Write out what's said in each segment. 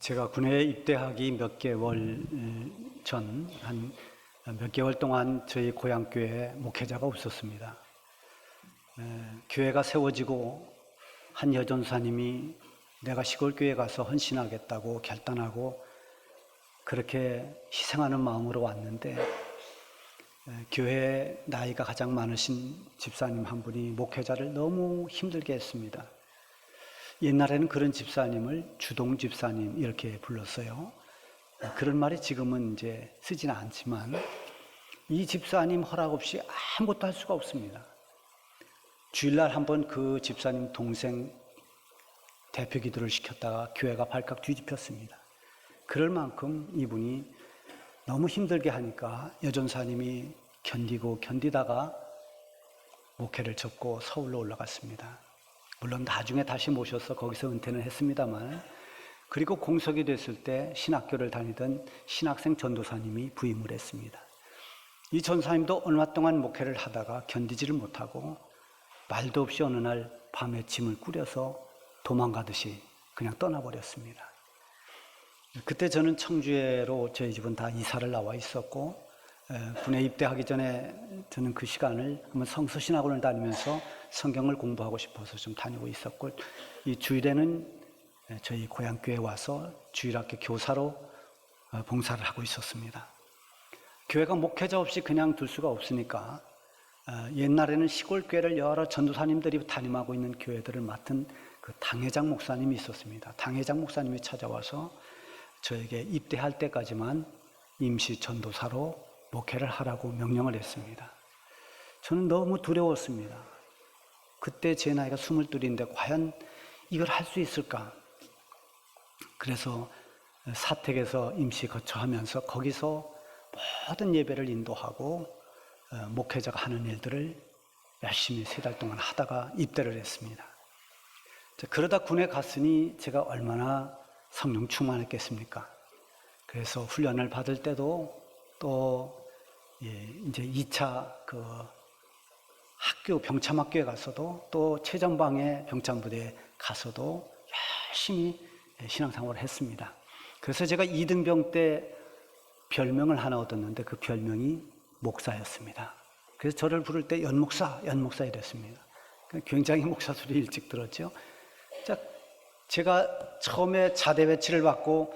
제가 군에 입대하기 몇 개월 전, 한 몇 개월 동안 저희 고향교회에 목회자가 없었습니다. 교회가 세워지고 한 여전사님이 내가 시골교회 가서 헌신하겠다고 결단하고 그렇게 희생하는 마음으로 왔는데, 교회에 나이가 가장 많으신 집사님 한 분이 목회자를 너무 힘들게 했습니다. 옛날에는 그런 집사님을 주동 집사님 이렇게 불렀어요. 그런 말이 지금은 이제 쓰지는 않지만, 이 집사님 허락 없이 아무것도 할 수가 없습니다. 주일날 한번 그 집사님 동생 대표 기도를 시켰다가 교회가 발칵 뒤집혔습니다. 그럴 만큼 이분이 너무 힘들게 하니까 여전사님이 견디다가 목회를 접고 서울로 올라갔습니다. 물론 나중에 다시 모셔서 거기서 은퇴는 했습니다만, 그리고 공석이 됐을 때 신학교를 다니던 신학생 전도사님이 부임을 했습니다. 이 전사님도 얼마 동안 목회를 하다가 견디지를 못하고 말도 없이 어느 날 밤에 짐을 꾸려서 도망가듯이 그냥 떠나버렸습니다. 그때 저는 청주에로 저희 집은 다 이사를 나와 있었고, 군에 입대하기 전에 저는 그 시간을 한번 성서신학원을 다니면서 성경을 공부하고 싶어서 좀 다니고 있었고, 이 주일에는 저희 고향교회에 와서 주일학교 교사로 봉사를 하고 있었습니다. 교회가 목회자 없이 그냥 둘 수가 없으니까 옛날에는 시골교회를 여러 전도사님들이 담임하고 있는 교회들을 맡은 그 당회장 목사님이 있었습니다. 당회장 목사님이 찾아와서 저에게 입대할 때까지만 임시 전도사로 목회를 하라고 명령을 했습니다. 저는 너무 두려웠습니다. 그때 제 나이가 22인데 과연 이걸 할 수 있을까? 그래서 사택에서 임시 거처하면서 거기서 모든 예배를 인도하고 목회자가 하는 일들을 열심히 3달 동안 하다가 입대를 했습니다. 그러다 군에 갔으니 제가 얼마나 성령 충만했겠습니까? 그래서 훈련을 받을 때도 또 이제 2차 그 학교 병참학교에 가서도 또 최전방의 병참부대에 가서도 열심히 신앙생활을 했습니다. 그래서 제가 2등병 때 별명을 하나 얻었는데 그 별명이 목사였습니다. 그래서 저를 부를 때 연목사 이랬습니다. 굉장히 목사 소리 일찍 들었죠. 제가 처음에 자대 배치를 받고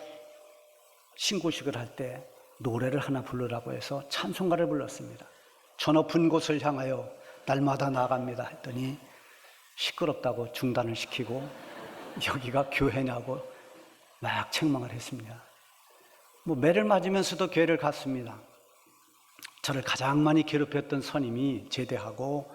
신고식을 할 때 노래를 하나 부르라고 해서 찬송가를 불렀습니다. 저 높은 곳을 향하여 날마다 나갑니다 했더니 시끄럽다고 중단을 시키고 여기가 교회냐고 막 책망을 했습니다. 매를 맞으면서도 교회를 갔습니다. 저를 가장 많이 괴롭혔던 선임이 제대하고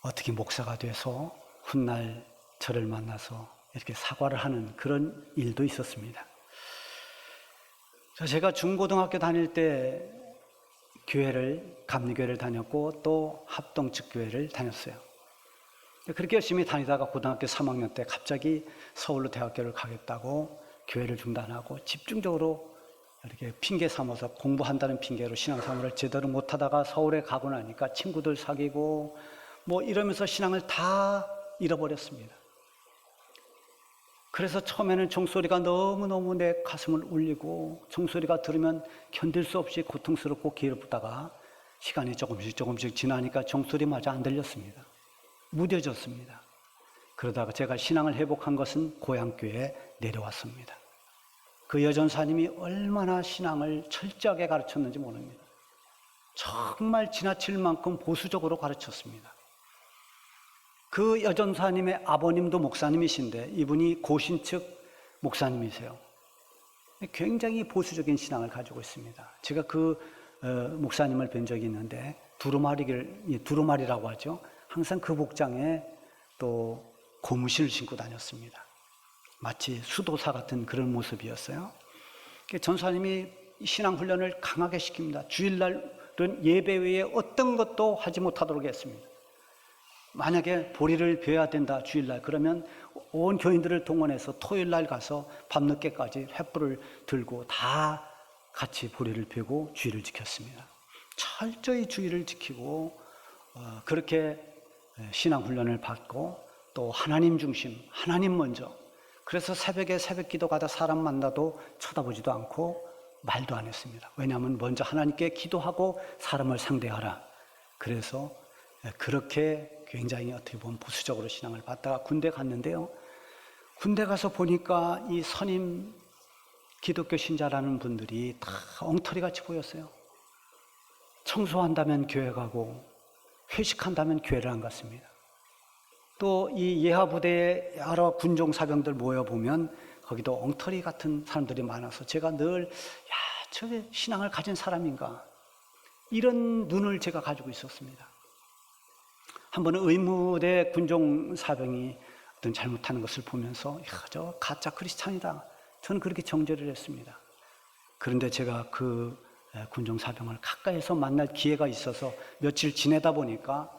어떻게 목사가 돼서 훗날 저를 만나서 이렇게 사과를 하는 그런 일도 있었습니다. 제가 중고등학교 다닐 때 감리교회를 다녔고 또 합동측교회를 다녔어요. 그렇게 열심히 다니다가 고등학교 3학년 때 갑자기 서울로 대학교를 가겠다고 교회를 중단하고 집중적으로 이렇게 핑계 삼아서 공부한다는 핑계로 신앙생활을 제대로 못하다가 서울에 가고 나니까 친구들 사귀고 이러면서 신앙을 다 잃어버렸습니다. 그래서 처음에는 종소리가 너무너무 내 가슴을 울리고 종소리가 들으면 견딜 수 없이 고통스럽고 괴롭다가 시간이 조금씩 지나니까 종소리마저 안 들렸습니다. 무뎌졌습니다. 그러다가 제가 신앙을 회복한 것은 고향교회에 내려왔습니다. 그 여전사님이 얼마나 신앙을 철저하게 가르쳤는지 모릅니다. 정말 지나칠 만큼 보수적으로 가르쳤습니다. 그 여전사님의 아버님도 목사님이신데 이분이 고신측 목사님이세요. 굉장히 보수적인 신앙을 가지고 있습니다. 제가 그 목사님을 뵌 적이 있는데 두루마리라고 하죠. 항상 그 복장에 또 고무신을 신고 다녔습니다. 마치 수도사 같은 그런 모습이었어요. 전사님이 신앙훈련을 강하게 시킵니다. 주일날은 예배 외에 어떤 것도 하지 못하도록 했습니다. 만약에 보리를 베어야 된다 주일날, 그러면 온 교인들을 동원해서 토요일날 가서 밤늦게까지 횃불을 들고 다 같이 보리를 베고 주의를 지켰습니다. 철저히 주의를 지키고 그렇게 신앙훈련을 받고 또 하나님 중심, 하나님 먼저, 그래서 새벽에 새벽 기도 가다 사람 만나도 쳐다보지도 않고 말도 안 했습니다. 왜냐하면 먼저 하나님께 기도하고 사람을 상대하라. 그래서 그렇게 굉장히 어떻게 보면 보수적으로 신앙을 받다가 군대 갔는데요. 군대 가서 보니까 이 선임 기독교 신자라는 분들이 다 엉터리같이 보였어요. 청소한다면 교회 가고 회식한다면 교회를 안 갔습니다. 또 이 예하부대의 여러 군종 사병들 모여보면 거기도 엉터리 같은 사람들이 많아서 제가 늘 저게 신앙을 가진 사람인가 이런 눈을 제가 가지고 있었습니다. 한 번은 의무대 군종 사병이 어떤 잘못하는 것을 보면서 저 가짜 크리스찬이다. 저는 그렇게 정죄를 했습니다. 그런데 제가 그 군종 사병을 가까이서 만날 기회가 있어서 며칠 지내다 보니까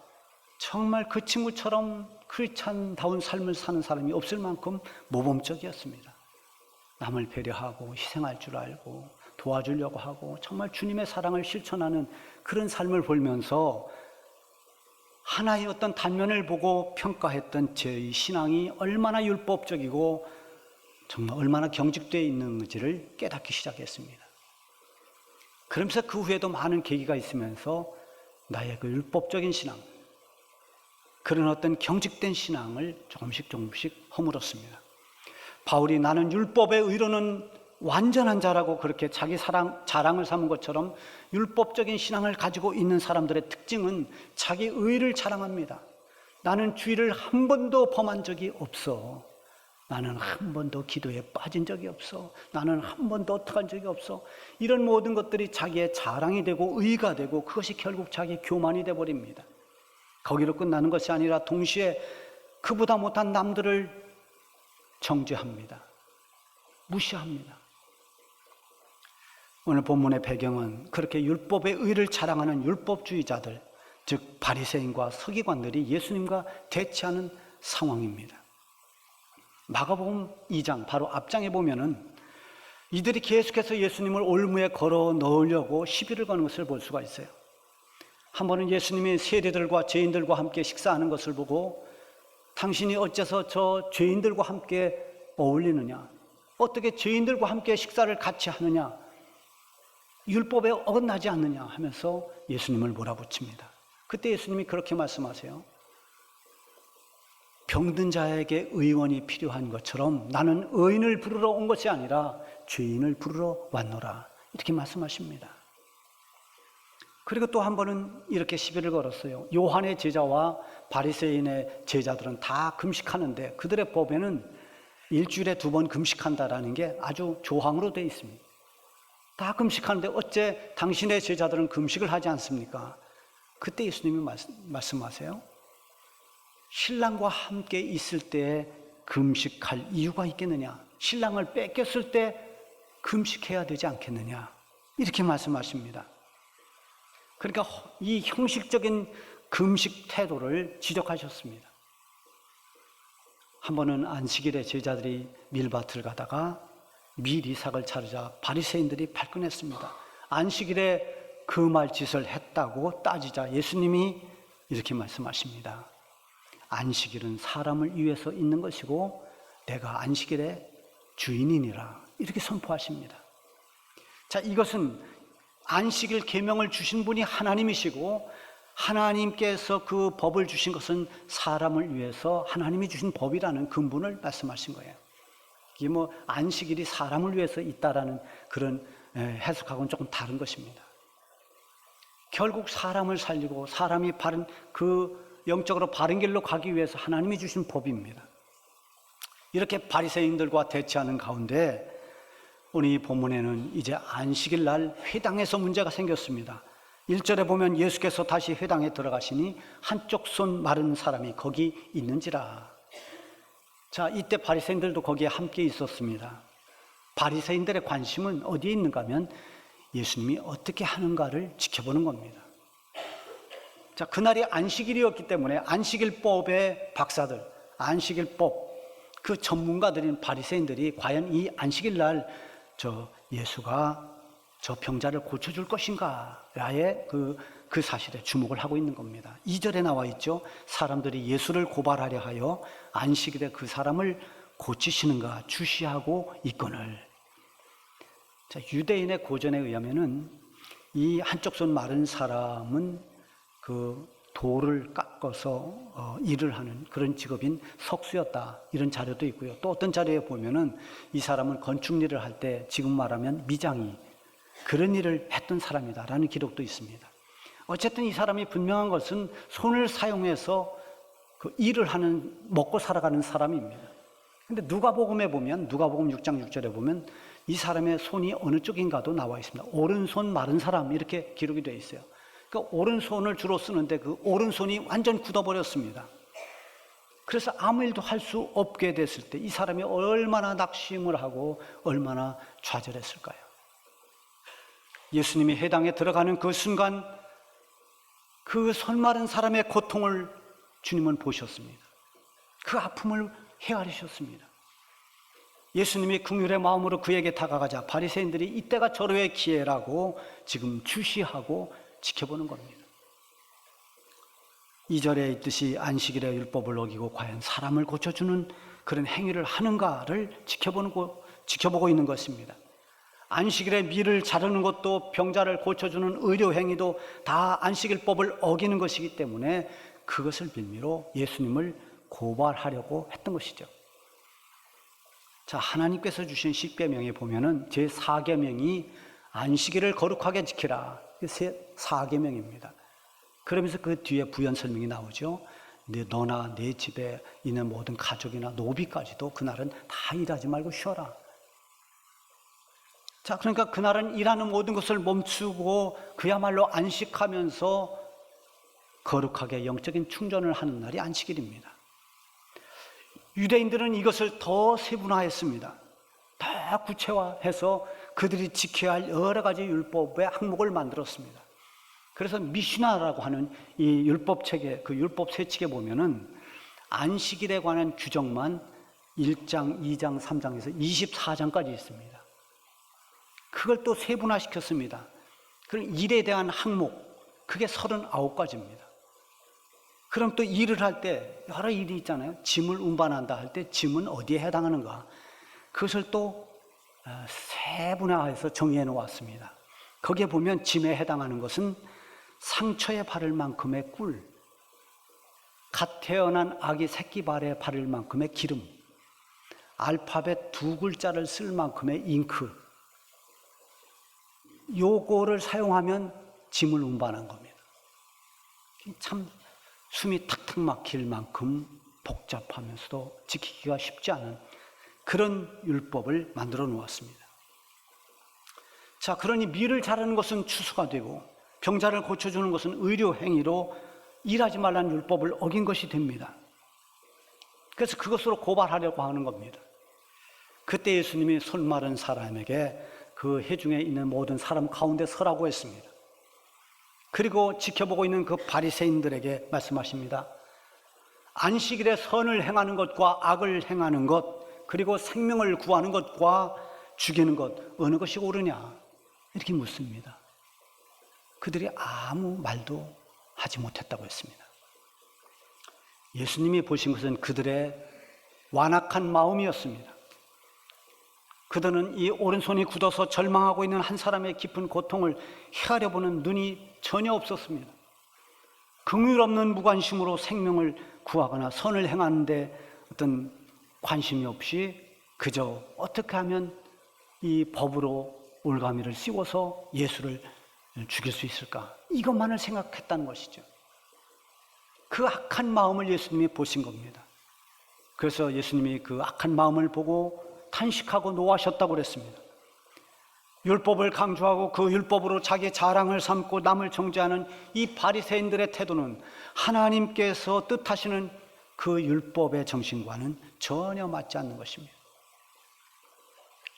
정말 그 친구처럼 크리스찬다운 삶을 사는 사람이 없을 만큼 모범적이었습니다. 남을 배려하고 희생할 줄 알고 도와주려고 하고 정말 주님의 사랑을 실천하는 그런 삶을 보면서 하나의 어떤 단면을 보고 평가했던 제 신앙이 얼마나 율법적이고 정말 얼마나 경직되어 있는지를 깨닫기 시작했습니다. 그러면서 그 후에도 많은 계기가 있으면서 나의 그 율법적인 신앙, 그런 어떤 경직된 신앙을 조금씩 허물었습니다. 바울이 나는 율법의 의로는 완전한 자라고 그렇게 자기 자랑을 삼은 것처럼 율법적인 신앙을 가지고 있는 사람들의 특징은 자기 의를 자랑합니다. 나는 죄를 한 번도 범한 적이 없어. 나는 한 번도 기도에 빠진 적이 없어. 나는 한 번도 어떡한 적이 없어. 이런 모든 것들이 자기의 자랑이 되고 의가 되고 그것이 결국 자기의 교만이 되어버립니다. 거기로 끝나는 것이 아니라 동시에 그보다 못한 남들을 정죄합니다. 무시합니다. 오늘 본문의 배경은 그렇게 율법의 의를 자랑하는 율법주의자들, 즉 바리새인과 서기관들이 예수님과 대치하는 상황입니다. 마가복음 2장 바로 앞장에 보면은 이들이 계속해서 예수님을 올무에 걸어 넣으려고 시비를 거는 것을 볼 수가 있어요. 한 번은 예수님이 세리들과 죄인들과 함께 식사하는 것을 보고 당신이 어째서 저 죄인들과 함께 어울리느냐? 어떻게 죄인들과 함께 식사를 같이 하느냐? 율법에 어긋나지 않느냐 하면서 예수님을 몰아붙입니다. 그때 예수님이 그렇게 말씀하세요. 병든 자에게 의원이 필요한 것처럼 나는 의인을 부르러 온 것이 아니라 죄인을 부르러 왔노라. 이렇게 말씀하십니다. 그리고 또 한 번은 이렇게 시비를 걸었어요. 요한의 제자와 바리새인의 제자들은 다 금식하는데 그들의 법에는 일주일에 2번 금식한다라는 게 아주 조항으로 되어 있습니다. 다 금식하는데 어째 당신의 제자들은 금식을 하지 않습니까? 그때 예수님이 말씀하세요. 신랑과 함께 있을 때 금식할 이유가 있겠느냐? 신랑을 뺏겼을 때 금식해야 되지 않겠느냐? 이렇게 말씀하십니다. 그러니까 이 형식적인 금식 태도를 지적하셨습니다. 한 번은 안식일에 제자들이 밀밭을 가다가 밀이삭을 자르자 바리새인들이 발끈했습니다. 안식일에 그 말짓을 했다고 따지자 예수님이 이렇게 말씀하십니다. 안식일은 사람을 위해서 있는 것이고 내가 안식일의 주인이니라 이렇게 선포하십니다. 자, 이것은 안식일 계명을 주신 분이 하나님이시고 하나님께서 그 법을 주신 것은 사람을 위해서 하나님이 주신 법이라는 근본을 말씀하신 거예요. 이게 안식일이 사람을 위해서 있다라는 그런 해석하고는 조금 다른 것입니다. 결국 사람을 살리고 사람이 영적으로 바른 길로 가기 위해서 하나님이 주신 법입니다. 이렇게 바리새인들과 대치하는 가운데 오늘 이 본문에는 이제 안식일 날 회당에서 문제가 생겼습니다. 1절에 보면 예수께서 다시 회당에 들어가시니 한쪽 손 마른 사람이 거기 있는지라. 자, 이때 바리새인들도 거기에 함께 있었습니다. 바리새인들의 관심은 어디에 있는가 하면 예수님이 어떻게 하는가를 지켜보는 겁니다. 자, 그날이 안식일이었기 때문에 안식일법의 박사들, 안식일법 그 전문가들인 바리새인들이 과연 이 안식일 날 예수가 저 병자를 고쳐줄 것인가라의 그 사실에 주목을 하고 있는 겁니다. 2절에 나와 있죠. 사람들이 예수를 고발하려 하여 안식일에 그 사람을 고치시는가 주시하고 있거늘. 자, 유대인의 고전에 의하면은 이 한쪽 손 마른 사람은 그 돌을 깎아서 일을 하는 그런 직업인 석수였다, 이런 자료도 있고요. 또 어떤 자료에 보면은 이 사람은 건축 일을 할 때 지금 말하면 미장이 그런 일을 했던 사람이다라는 기록도 있습니다. 어쨌든 이 사람이 분명한 것은 손을 사용해서 그 일을 하는, 먹고 살아가는 사람입니다. 근데 누가복음에 보면, 누가복음 6장 6절에 보면 이 사람의 손이 어느 쪽인가도 나와 있습니다. 오른손 마른 사람, 이렇게 기록이 되어 있어요. 그 오른손을 주로 쓰는데 그 오른손이 완전 굳어버렸습니다. 그래서 아무 일도 할 수 없게 됐을 때 이 사람이 얼마나 낙심을 하고 얼마나 좌절했을까요? 예수님이 회당에 들어가는 그 순간 그 손 마른 사람의 고통을 주님은 보셨습니다. 그 아픔을 헤아리셨습니다. 예수님이 긍휼의 마음으로 그에게 다가가자 바리새인들이 이때가 절호의 기회라고 지금 주시하고 지켜보는 겁니다. 2절에 있듯이 안식일의 율법을 어기고 과연 사람을 고쳐주는 그런 행위를 하는가를 지켜보고 있는 것입니다. 안식일에 밀을 자르는 것도 병자를 고쳐주는 의료 행위도 다 안식일법을 어기는 것이기 때문에 그것을 빌미로 예수님을 고발하려고 했던 것이죠. 자, 하나님께서 주신 십계명에 보면은 제 4계명이 안식일을 거룩하게 지키라, 4계명입니다. 그러면서 그 뒤에 부연 설명이 나오죠. 너나 내 집에 있는 모든 가족이나 노비까지도 그날은 다 일하지 말고 쉬어라. 자, 그러니까 그날은 일하는 모든 것을 멈추고 그야말로 안식하면서 거룩하게 영적인 충전을 하는 날이 안식일입니다. 유대인들은 이것을 더 세분화했습니다. 더 구체화해서 그들이 지켜야 할 여러 가지 율법의 항목을 만들었습니다. 그래서 미슈나라고 하는 이 율법 책에, 그 율법 세 책에 보면은 안식일에 관한 규정만 1장, 2장, 3장에서 24장까지 있습니다. 그걸 또 세분화시켰습니다. 그럼 일에 대한 항목, 그게 39가지입니다. 그럼 또 일을 할 때 여러 일이 있잖아요. 짐을 운반한다 할 때 짐은 어디에 해당하는가, 그것을 또 세분화해서 정의해 놓았습니다. 거기에 보면 짐에 해당하는 것은 상처에 바를 만큼의 꿀, 갓 태어난 아기 새끼발에 바를 만큼의 기름, 알파벳 2글자를 쓸 만큼의 잉크, 요거를 사용하면 짐을 운반한 겁니다. 참 숨이 탁탁 막힐 만큼 복잡하면서도 지키기가 쉽지 않은 그런 율법을 만들어 놓았습니다. 자, 그러니 밀을 자르는 것은 추수가 되고 병자를 고쳐주는 것은 의료 행위로 일하지 말라는 율법을 어긴 것이 됩니다. 그래서 그것으로 고발하려고 하는 겁니다. 그때 예수님이 손 마른 사람에게 그 회중에 있는 모든 사람 가운데 서라고 했습니다. 그리고 지켜보고 있는 그 바리새인들에게 말씀하십니다. 안식일에 선을 행하는 것과 악을 행하는 것, 그리고 생명을 구하는 것과 죽이는 것, 어느 것이 옳으냐, 이렇게 묻습니다. 그들이 아무 말도 하지 못했다고 했습니다. 예수님이 보신 것은 그들의 완악한 마음이었습니다. 그들은 이 오른손이 굳어서 절망하고 있는 한 사람의 깊은 고통을 헤아려보는 눈이 전혀 없었습니다. 긍휼 없는 무관심으로 생명을 구하거나 선을 행하는데 어떤 관심이 없이 그저 어떻게 하면 이 법으로 올가미를 씌워서 예수를 죽일 수 있을까, 이것만을 생각했다는 것이죠. 그 악한 마음을 예수님이 보신 겁니다. 그래서 예수님이 그 악한 마음을 보고 탄식하고 노하셨다고 그랬습니다. 율법을 강조하고 그 율법으로 자기 자랑을 삼고 남을 정죄하는 이 바리새인들의 태도는 하나님께서 뜻하시는 그 율법의 정신과는 전혀 맞지 않는 것입니다.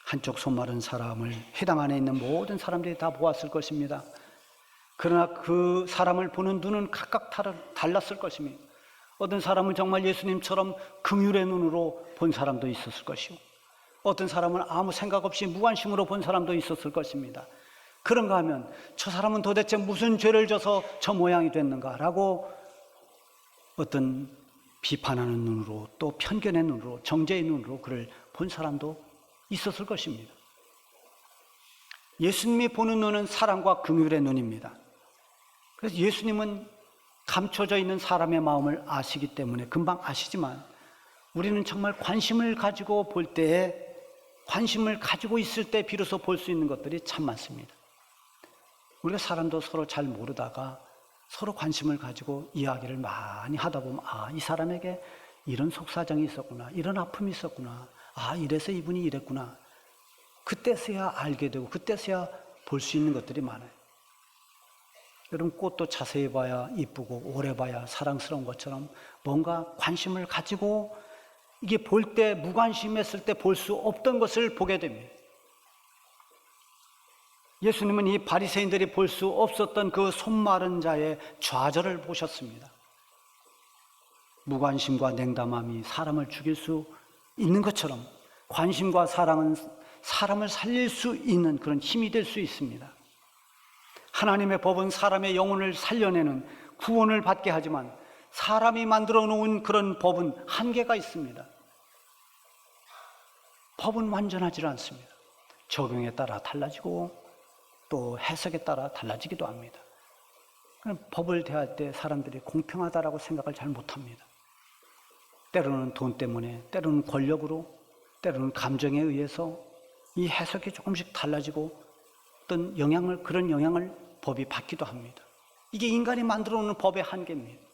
한쪽 손 마른 사람을 회당 안에 있는 모든 사람들이 다 보았을 것입니다. 그러나 그 사람을 보는 눈은 각각 달랐을 것입니다. 어떤 사람은 정말 예수님처럼 긍휼의 눈으로 본 사람도 있었을 것이고, 어떤 사람은 아무 생각 없이 무관심으로 본 사람도 있었을 것입니다. 그런가 하면 저 사람은 도대체 무슨 죄를 져서 저 모양이 됐는가라고 어떤 비판하는 눈으로, 또 편견의 눈으로, 정죄의 눈으로 그를 본 사람도 있었을 것입니다. 예수님이 보는 눈은 사랑과 긍휼의 눈입니다. 그래서 예수님은 감춰져 있는 사람의 마음을 아시기 때문에 금방 아시지만, 우리는 정말 관심을 가지고 볼 때에, 관심을 가지고 있을 때 비로소 볼 수 있는 것들이 참 많습니다. 우리가 사람도 서로 잘 모르다가 서로 관심을 가지고 이야기를 많이 하다 보면, 이 사람에게 이런 속사정이 있었구나, 이런 아픔이 있었구나, 이래서 이분이 이랬구나, 그때서야 알게 되고 그때서야 볼 수 있는 것들이 많아요. 여러분, 꽃도 자세히 봐야 이쁘고 오래 봐야 사랑스러운 것처럼 뭔가 관심을 가지고 이게 볼 때, 무관심했을 때 볼 수 없던 것을 보게 됩니다. 예수님은 이 바리새인들이 볼 수 없었던 그 손마른 자의 좌절을 보셨습니다. 무관심과 냉담함이 사람을 죽일 수 있는 것처럼 관심과 사랑은 사람을 살릴 수 있는 그런 힘이 될 수 있습니다. 하나님의 법은 사람의 영혼을 살려내는 구원을 받게 하지만, 사람이 만들어 놓은 그런 법은 한계가 있습니다. 법은 완전하지 않습니다. 적용에 따라 달라지고 또 해석에 따라 달라지기도 합니다. 법을 대할 때 사람들이 공평하다라고 생각을 잘 못합니다. 때로는 돈 때문에, 때로는 권력으로, 때로는 감정에 의해서 이 해석이 조금씩 달라지고 어떤 그런 영향을 법이 받기도 합니다. 이게 인간이 만들어 놓은 법의 한계입니다.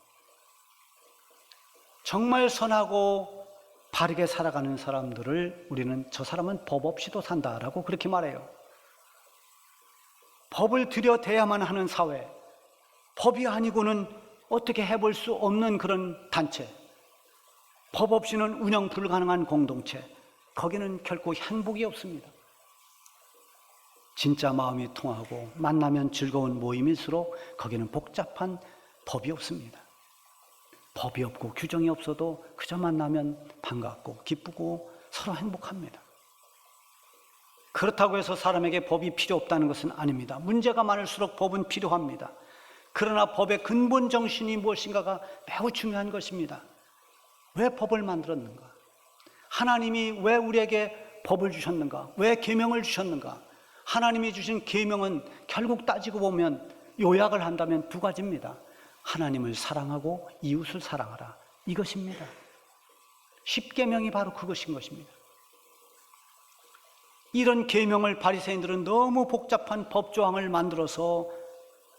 정말 선하고 바르게 살아가는 사람들을 우리는 저 사람은 법 없이도 산다라고 그렇게 말해요. 법을 들여대야만 하는 사회, 법이 아니고는 어떻게 해볼 수 없는 그런 단체, 법 없이는 운영 불가능한 공동체, 거기는 결코 행복이 없습니다. 진짜 마음이 통하고 만나면 즐거운 모임일수록 거기는 복잡한 법이 없습니다. 법이 없고 규정이 없어도 그저 만나면 반갑고 기쁘고 서로 행복합니다. 그렇다고 해서 사람에게 법이 필요 없다는 것은 아닙니다. 문제가 많을수록 법은 필요합니다. 그러나 법의 근본 정신이 무엇인가가 매우 중요한 것입니다. 왜 법을 만들었는가? 하나님이 왜 우리에게 법을 주셨는가? 왜 계명을 주셨는가? 하나님이 주신 계명은 결국 따지고 보면, 요약을 한다면 두 가지입니다. 하나님을 사랑하고 이웃을 사랑하라, 이것입니다. 십계명이 바로 그것인 것입니다. 이런 계명을 바리새인들은 너무 복잡한 법조항을 만들어서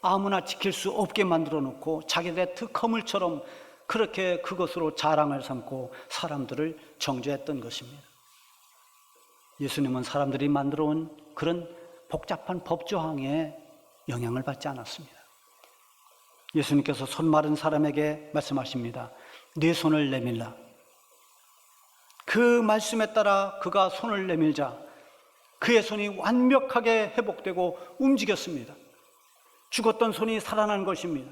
아무나 지킬 수 없게 만들어 놓고 자기들의 특허물처럼 그렇게 그것으로 자랑을 삼고 사람들을 정죄했던 것입니다. 예수님은 사람들이 만들어 온 그런 복잡한 법조항에 영향을 받지 않았습니다. 예수님께서 손 마른 사람에게 말씀하십니다. 네 손을 내밀라. 그 말씀에 따라 그가 손을 내밀자 그의 손이 완벽하게 회복되고 움직였습니다. 죽었던 손이 살아난 것입니다.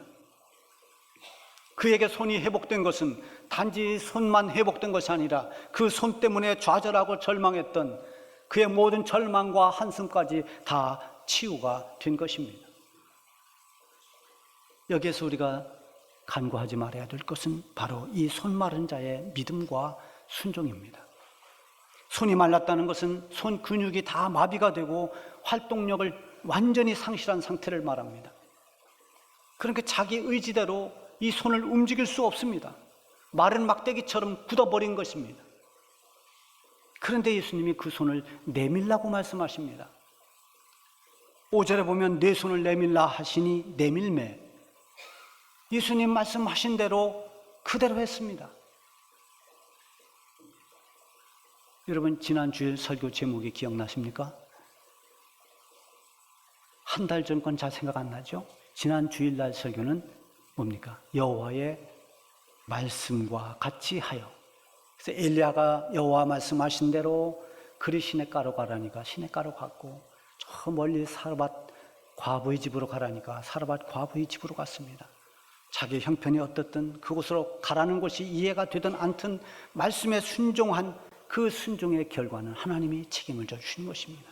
그에게 손이 회복된 것은 단지 손만 회복된 것이 아니라 그 손 때문에 좌절하고 절망했던 그의 모든 절망과 한숨까지 다 치유가 된 것입니다. 여기에서 우리가 간구하지 말아야 될 것은 바로 이 손 마른 자의 믿음과 순종입니다. 손이 말랐다는 것은 손 근육이 다 마비가 되고 활동력을 완전히 상실한 상태를 말합니다. 그러니까 자기 의지대로 이 손을 움직일 수 없습니다. 마른 막대기처럼 굳어버린 것입니다. 그런데 예수님이 그 손을 내밀라고 말씀하십니다. 5절에 보면 내 손을 내밀라 하시니 내밀매. 예수님 말씀하신 대로 그대로 했습니다. 여러분, 지난 주일 설교 제목이 기억나십니까? 한 달 전 건 잘 생각 안 나죠? 지난 주일날 설교는 뭡니까? 여호와의 말씀과 같이 하여. 그래서 엘리야가 여호와 말씀하신 대로 그리 시냇가로 가라니까 시냇가로 갔고, 저 멀리 사르밧 과부의 집으로 가라니까 사르밧 과부의 집으로 갔습니다. 자기 형편이 어떻든 그곳으로 가라는 것이 이해가 되든 않든 말씀에 순종한 그 순종의 결과는 하나님이 책임을 져주신 것입니다.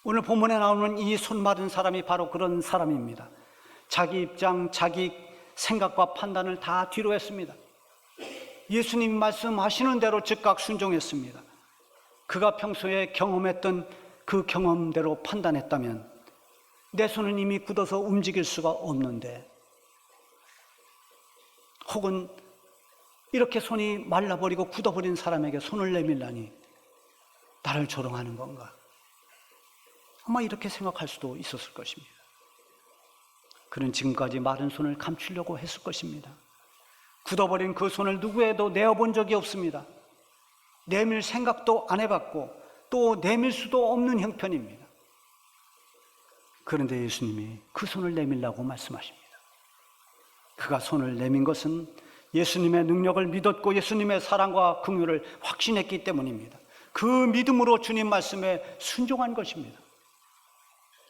오늘 본문에 나오는 이 손 마른 사람이 바로 그런 사람입니다. 자기 입장, 자기 생각과 판단을 다 뒤로 했습니다. 예수님이 말씀하시는 대로 즉각 순종했습니다. 그가 평소에 경험했던 그 경험대로 판단했다면 내 손은 이미 굳어서 움직일 수가 없는데, 혹은 이렇게 손이 말라버리고 굳어버린 사람에게 손을 내밀라니 나를 조롱하는 건가? 아마 이렇게 생각할 수도 있었을 것입니다. 그는 지금까지 마른 손을 감추려고 했을 것입니다. 굳어버린 그 손을 누구에도 내어본 적이 없습니다. 내밀 생각도 안 해봤고 또 내밀 수도 없는 형편입니다. 그런데 예수님이 그 손을 내밀라고 말씀하십니다. 그가 손을 내민 것은 예수님의 능력을 믿었고 예수님의 사랑과 긍휼을 확신했기 때문입니다. 그 믿음으로 주님 말씀에 순종한 것입니다.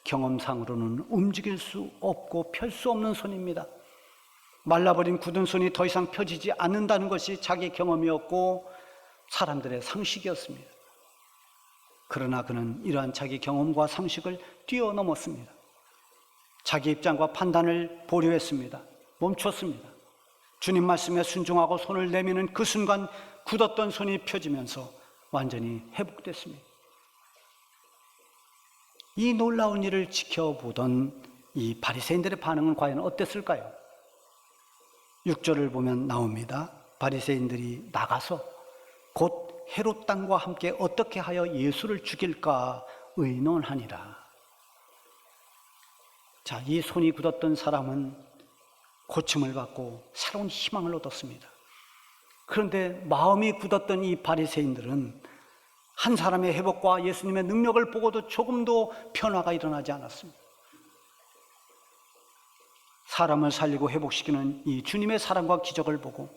경험상으로는 움직일 수 없고 펼 수 없는 손입니다. 말라버린 굳은 손이 더 이상 펴지지 않는다는 것이 자기 경험이었고 사람들의 상식이었습니다. 그러나 그는 이러한 자기 경험과 상식을 뛰어넘었습니다. 자기 입장과 판단을 보류했습니다. 멈췄습니다. 주님 말씀에 순종하고 손을 내미는 그 순간 굳었던 손이 펴지면서 완전히 회복됐습니다. 이 놀라운 일을 지켜보던 이 바리새인들의 반응은 과연 어땠을까요? 6절을 보면 나옵니다. 바리새인들이 나가서 곧 헤롯 땅과 함께 어떻게 하여 예수를 죽일까 의논하니라. 자, 이 손이 굳었던 사람은 고침을 받고 새로운 희망을 얻었습니다. 그런데 마음이 굳었던 이 바리새인들은 한 사람의 회복과 예수님의 능력을 보고도 조금도 변화가 일어나지 않았습니다. 사람을 살리고 회복시키는 이 주님의 사랑과 기적을 보고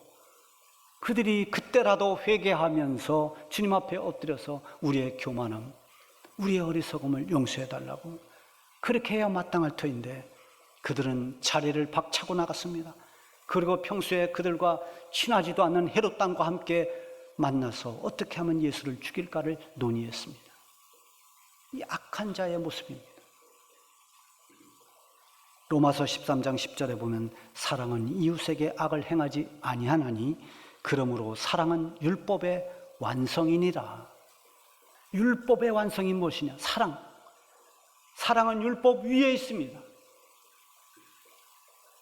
그들이 그때라도 회개하면서 주님 앞에 엎드려서 우리의 교만함, 우리의 어리석음을 용서해달라고 그렇게 해야 마땅할 터인데 그들은 자리를 박차고 나갔습니다. 그리고 평소에 그들과 친하지도 않는 헤롯 땅과 함께 만나서 어떻게 하면 예수를 죽일까를 논의했습니다. 이 악한 자의 모습입니다. 로마서 13장 10절에 보면 사랑은 이웃에게 악을 행하지 아니하나니 그러므로 사랑은 율법의 완성이니라. 율법의 완성이 무엇이냐? 사랑. 사랑은 율법 위에 있습니다.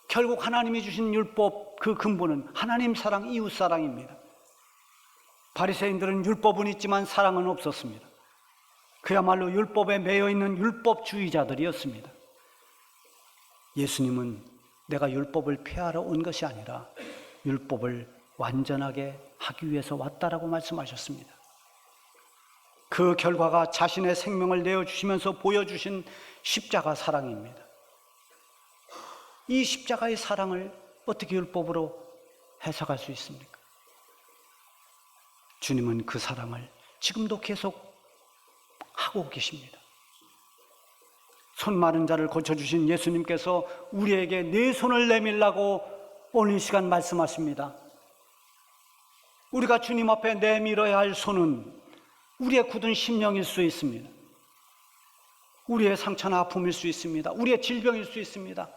결국 하나님이 주신 율법 그 근본은 하나님 사랑, 이웃 사랑입니다. 바리새인들은 율법은 있지만 사랑은 없었습니다. 그야말로 율법에 매여 있는 율법주의자들이었습니다. 예수님은 내가 율법을 폐하러 온 것이 아니라 율법을 완전하게 하기 위해서 왔다라고 말씀하셨습니다. 그 결과가 자신의 생명을 내어주시면서 보여주신 십자가 사랑입니다. 이 십자가의 사랑을 어떻게 율법으로 해석할 수 있습니까? 주님은 그 사랑을 지금도 계속 하고 계십니다. 손 마른 자를 고쳐주신 예수님께서 우리에게 네 손을 내밀라고 오늘 이 시간 말씀하십니다. 우리가 주님 앞에 내밀어야 할 손은 우리의 굳은 심령일 수 있습니다. 우리의 상처나 아픔일 수 있습니다. 우리의 질병일 수 있습니다.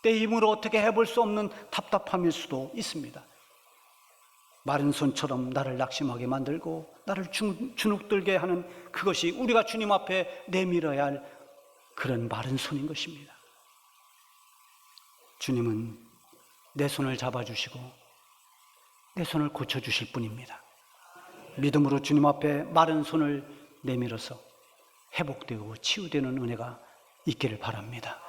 내 힘으로 어떻게 해볼 수 없는 답답함일 수도 있습니다. 마른 손처럼 나를 낙심하게 만들고 나를 주눅들게 하는 그것이 우리가 주님 앞에 내밀어야 할 그런 마른 손인 것입니다. 주님은 내 손을 잡아주시고 내 손을 고쳐주실 분입니다. 믿음으로 주님 앞에 마른 손을 내밀어서 회복되고 치유되는 은혜가 있기를 바랍니다.